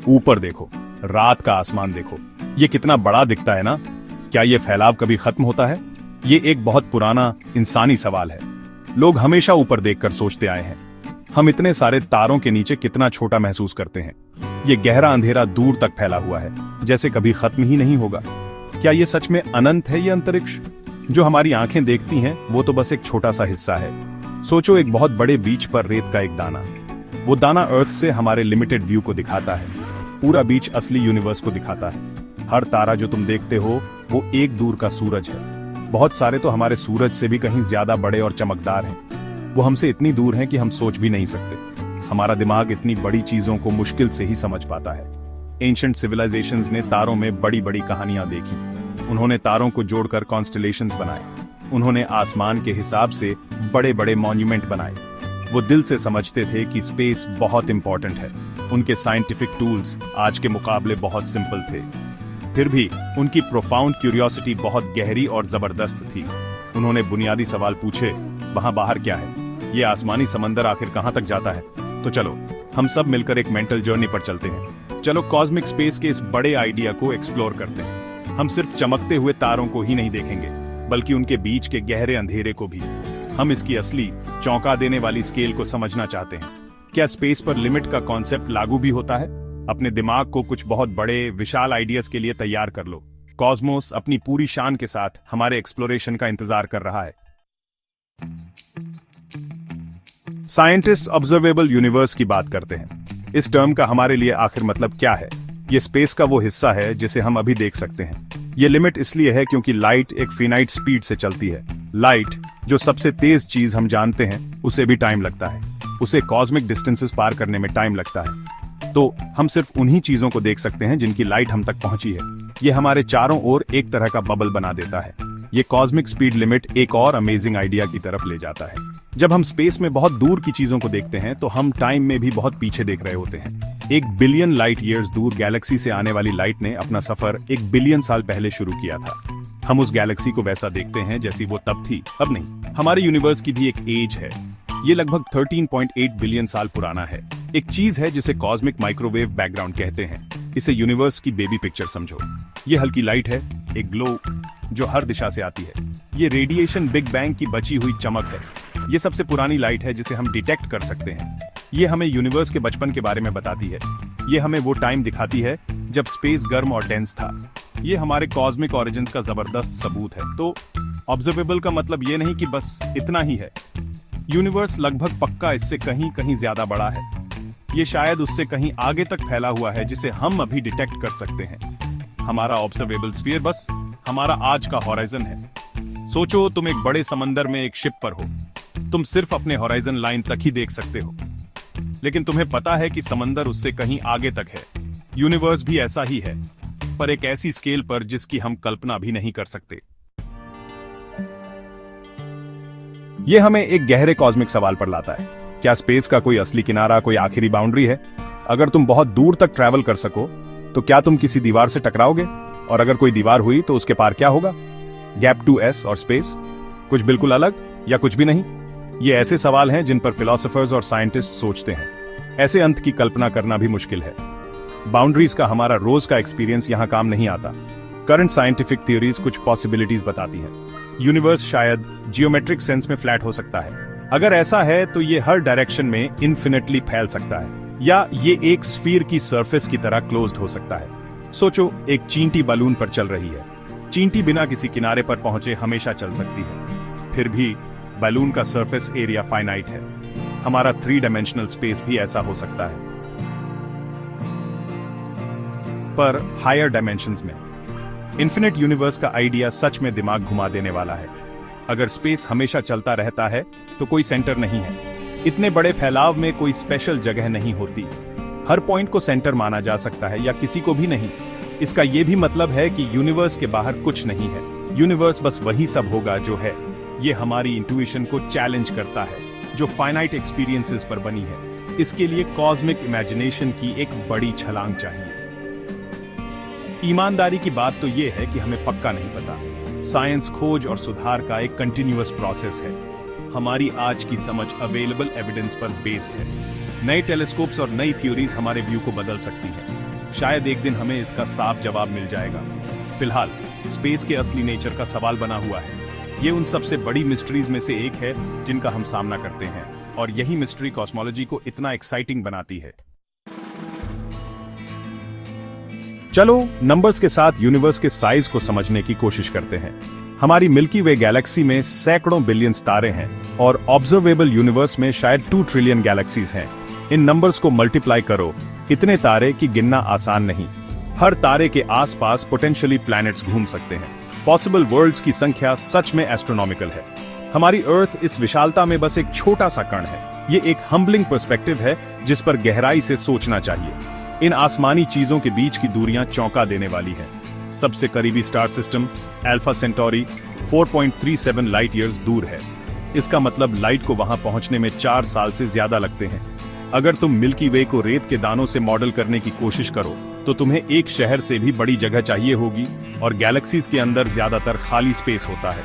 ऊपर देखो, रात का आसमान देखो, ये कितना बड़ा दिखता है ना। क्या ये फैलाव कभी खत्म होता है? ये एक बहुत पुराना इंसानी सवाल है। लोग हमेशा ऊपर देखकर सोचते आए हैं, हम इतने सारे तारों के नीचे कितना छोटा महसूस करते हैं। ये गहरा अंधेरा दूर तक फैला हुआ है, जैसे कभी खत्म ही नहीं होगा। क्या ये सच में अनंत है? ये अंतरिक्ष जो हमारी आंखें देखती हैं वो तो बस एक छोटा सा हिस्सा है। सोचो, एक बहुत बड़े बीच पर रेत का एक दाना, वो दाना अर्थ से हमारे लिमिटेड व्यू को दिखाता है। पूरा बीच असली यूनिवर्स को दिखाता है। हर तारा जो तुम देखते हो वो एक दूर का सूरज है। बहुत सारे तो हमारे सूरज से भी कहीं ज्यादा बड़े और चमकदार हैं। वो हमसे इतनी दूर हैं कि हम सोच भी नहीं सकते। हमारा दिमाग इतनी बड़ी चीजों को मुश्किल से ही समझ पाता है। एंशिएंट सिविलाइजेशंस ने तारों में बड़ी बड़ी कहानियां देखी। उन्होंने तारों को जोड़कर कॉन्स्टेलेशंस बनाए। उन्होंने आसमान के हिसाब से बड़े बड़े मॉन्यूमेंट बनाए। वो दिल से समझते थे कि स्पेस बहुत इंपॉर्टेंट है। उनके साइंटिफिक टूल्स आज के मुकाबले बहुत सिंपल थे, फिर भी उनकी प्रोफाउंड क्यूरियोसिटी बहुत गहरी और जबरदस्त थी। उन्होंने बुनियादी सवाल पूछे, वहां बाहर क्या है? ये आसमानी समंदर आखिर कहां तक जाता है? तो चलो हम सब मिलकर एक मेंटल जर्नी पर चलते हैं। चलो कॉस्मिक स्पेस के इस बड़े आइडिया को एक्सप्लोर करते हैं। हम सिर्फ चमकते हुए तारों को ही नहीं देखेंगे, बल्कि उनके बीच के गहरे अंधेरे को भी। हम इसकी असली चौंका देने वाली स्केल को समझना चाहते हैं। क्या स्पेस पर लिमिट का कॉन्सेप्ट लागू भी होता है? अपने दिमाग को कुछ बहुत बड़े विशाल आइडियाज के लिए तैयार कर लो। कॉस्मोस अपनी पूरी शान के साथ हमारे एक्सप्लोरेशन का इंतजार कर रहा है। साइंटिस्ट ऑब्जर्वेबल यूनिवर्स की बात करते हैं। इस टर्म का हमारे लिए आखिर मतलब क्या है? ये स्पेस का वो हिस्सा है जिसे हम अभी देख सकते हैं। ये लिमिट इसलिए है क्योंकि लाइट एक फिनाइट स्पीड से चलती है। लाइट, जो सबसे तेज चीज हम जानते हैं, उसे भी टाइम लगता है। उसे कॉस्मिक डिस्टेंसेस पार करने में टाइम लगता है। तो हम सिर्फ उन्हीं चीजों को देख सकते हैं जिनकी लाइट हम तक पहुंची है। ये हमारे चारों ओर एक तरह का बबल बना देता है। ये कॉस्मिक स्पीड लिमिट एक और अमेजिंग आइडिया की तरफ ले जाता है। जब हम स्पेस में बहुत दूर की चीजों को देखते हैं तो हम टाइम में भी बहुत पीछे देख रहे होते हैं। 1 बिलियन लाइट ईयर्स दूर गैलेक्सी से आने वाली लाइट ने अपना सफर 1 बिलियन साल पहले शुरू किया था। हम उस गैलेक्सी को वैसा देखते हैं जैसी वो तब थी, अब नहीं। हमारे यूनिवर्स की भी एक एज है। ये लगभग 13.8 बिलियन साल पुराना है। एक चीज है जिसे कॉस्मिक माइक्रोवेव बैकग्राउंड कहते हैं। इसे यूनिवर्स की बेबी पिक्चर समझो। ये हल्की लाइट है, एक ग्लो जो हर दिशा से आती है। ये रेडिएशन बिग बैंग की बची हुई चमक है। ये सबसे पुरानी लाइट है जिसे हम डिटेक्ट कर सकते हैं। ये हमें यूनिवर्स के बचपन के बारे में बताती है। ये हमें वो टाइम दिखाती है जब स्पेस गर्म और डेंस था। ये हमारे कॉस्मिक ओरिजिन्स का जबरदस्त सबूत है। तो ऑब्जर्वेबल का मतलब ये नहीं कि बस इतना ही है। यूनिवर्स लगभग पक्का इससे कहीं कहीं ज्यादा बड़ा है। ये शायद उससे कहीं आगे तक फैला हुआ है जिसे हम अभी डिटेक्ट कर सकते हैं। हमारा ऑब्जर्वेबल स्फीयर बस हमारा आज का हॉराइजन है। सोचो, तुम एक बड़े समंदर में एक शिप पर हो। तुम सिर्फ अपने हॉराइजन लाइन तक ही देख सकते हो, लेकिन तुम्हें पता है कि समंदर उससे कहीं आगे तक है। यूनिवर्स भी ऐसा ही है, पर एक ऐसी स्केल पर जिसकी हम कल्पना भी नहीं कर सकते। यह हमें एक गहरे कॉस्मिक सवाल पर लाता है। क्या स्पेस का कोई असली किनारा, कोई आखिरी बाउंड्री है? अगर तुम बहुत दूर तक ट्रैवल कर सको तो क्या तुम किसी दीवार से टकराओगे? और अगर कोई दीवार हुई तो उसके पार क्या होगा? गैप टू एस और स्पेस, कुछ बिल्कुल अलग या कुछ भी नहीं? ये ऐसे सवाल हैं जिन पर फिलोसोफर्स और साइंटिस्ट सोचते हैं। ऐसे अंत की कल्पना करना भी मुश्किल है। बाउंड्रीज का हमारा रोज का एक्सपीरियंस यहां काम नहीं आता। करंट साइंटिफिक थ्योरीज कुछ पॉसिबिलिटीज बताती हैं। यूनिवर्स शायद जियोमेट्रिक सेंस में फ्लैट हो सकता है। अगर ऐसा है तो ये हर डायरेक्शन में इन्फिनिटली फैल सकता है, या ये एक स्फीयर की सरफेस की तरह क्लोज्ड हो सकता है। सोचो, एक चींटी बलून पर चल रही है। चींटी बिना किसी किनारे पर पहुंचे हमेशा चल सकती है। फिर भी बलून का सरफेस एरिया फाइनाइट है। हमारा 3 डायमेंशनल स्पेस भी ऐसा हो सकता है, पर हायर डायमेंशंस में। इन्फिनिट यूनिवर्स का आइडिया सच में दिमाग घुमा देने वाला है। अगर स्पेस हमेशा चलता रहता है तो कोई सेंटर नहीं है। इतने बड़े फैलाव में कोई स्पेशल जगह नहीं होती। हर पॉइंट को सेंटर माना जा सकता है या किसी को भी नहीं। इसका यह भी मतलब है कि यूनिवर्स के बाहर कुछ नहीं है। यूनिवर्स बस वही सब होगा जो है। ये हमारी इंट्यूशन को चैलेंज करता है, जो फाइनाइट एक्सपीरियंसेस पर बनी है। इसके लिए कॉस्मिक इमेजिनेशन की एक बड़ी छलांग चाहिए। ईमानदारी की बात तो यह है कि हमें पक्का नहीं पता। साइंस खोज और सुधार का एक कंटिन्यूअस प्रोसेस है। हमारी आज की समझ अवेलेबल एविडेंस पर बेस्ड है। नए टेलीस्कोप्स और नई थ्योरीज हमारे व्यू को बदल सकती हैं। शायद एक दिन हमें इसका साफ जवाब मिल जाएगा। फिलहाल स्पेस के असली नेचर का सवाल बना हुआ है। ये उन सबसे बड़ी मिस्ट्रीज में से एक है जिनका हम सामना करते हैं, और यही मिस्ट्री कॉस्मोलॉजी को इतना एक्साइटिंग बनाती है। चलो नंबर्स के साथ यूनिवर्स के साइज को समझने की कोशिश करते हैं। हमारी मिल्की वे गैलेक्सी में सैकड़ों बिलियन तारे हैं और ऑब्जर्वेबल यूनिवर्स में शायद 2 ट्रिलियन गैलेक्सीज हैं। इन नंबर्स को मल्टीप्लाई करो, इतने तारे कि गिनना आसान नहीं। हर तारे के आसपास पोटेंशियली प्लैनेट्स घूम सकते हैं। पॉसिबल वर्ल्ड्स की संख्या सच में एस्ट्रोनॉमिकल है। हमारी अर्थ इस विशालता में बस एक छोटा सा कण है। ये एक हम्बलिंग पर्सपेक्टिव है जिस पर गहराई से सोचना चाहिए। इन आसमानी चीजों के बीच की दूरियां चौंका देने वाली हैं। सबसे करीबी star system alpha Centauri 4.37 light years दूर है। इसका मतलब लाइट को वहां पहुंचने में 4 साल से ज्यादा लगते हैं। अगर तुम मिल्की वे को रेत के दानों से मॉडल करने की कोशिश करो तो तुम्हें एक शहर से भी बड़ी जगह चाहिए होगी, और गैलेक्सीज के अंदर ज्यादातर खाली स्पेस होता है।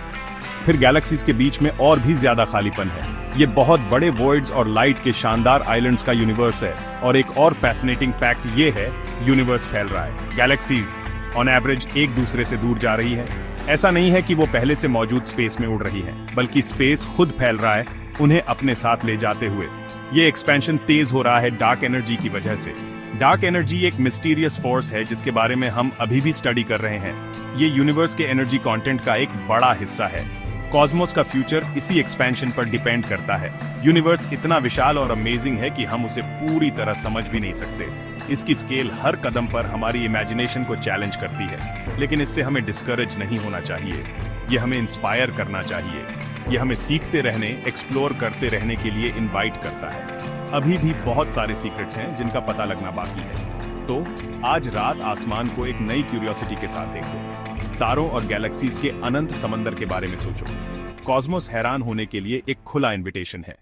फिर गैलेक्सीज के बीच में और भी ज्यादा खालीपन है। ये बहुत बड़े वॉइड्स और लाइट के शानदार आइलैंड्स का यूनिवर्स है। और एक और फैसिनेटिंग फैक्ट ये है, यूनिवर्स फैल रहा है। गैलेक्सीज ऑन एवरेज एक दूसरे से दूर जा रही है। ऐसा नहीं है कि वो पहले से मौजूद स्पेस में उड़ रही है, बल्कि स्पेस खुद फैल रहा है, उन्हें अपने साथ ले जाते हुए। ये एक्सपेंशन तेज हो रहा है डार्क एनर्जी की वजह से। डार्क एनर्जी एक मिस्टीरियस फोर्स है जिसके बारे में हम अभी भी स्टडी कर रहे हैं। ये यूनिवर्स के एनर्जी कंटेंट का एक बड़ा हिस्सा है। कॉस्मोस का फ्यूचर इसी एक्सपेंशन पर डिपेंड करता है। यूनिवर्स इतना विशाल और अमेजिंग है कि हम उसे पूरी तरह समझ भी नहीं सकते। इसकी स्केल हर कदम पर हमारी इमेजिनेशन को चैलेंज करती है, लेकिन इससे हमें डिस्करेज नहीं होना चाहिए। ये हमें इंस्पायर करना चाहिए। ये हमें सीखते रहने, एक्सप्लोर करते रहने के लिए इनवाइट करता है। अभी भी बहुत सारे सीक्रेट्स हैं जिनका पता लगना बाकी है। तो आज रात आसमान को एक नई क्यूरियोसिटी के साथ देखो। तारों और गैलेक्सीज के अनंत समंदर के बारे में सोचो। कॉस्मोस हैरान होने के लिए एक खुला इनविटेशन है।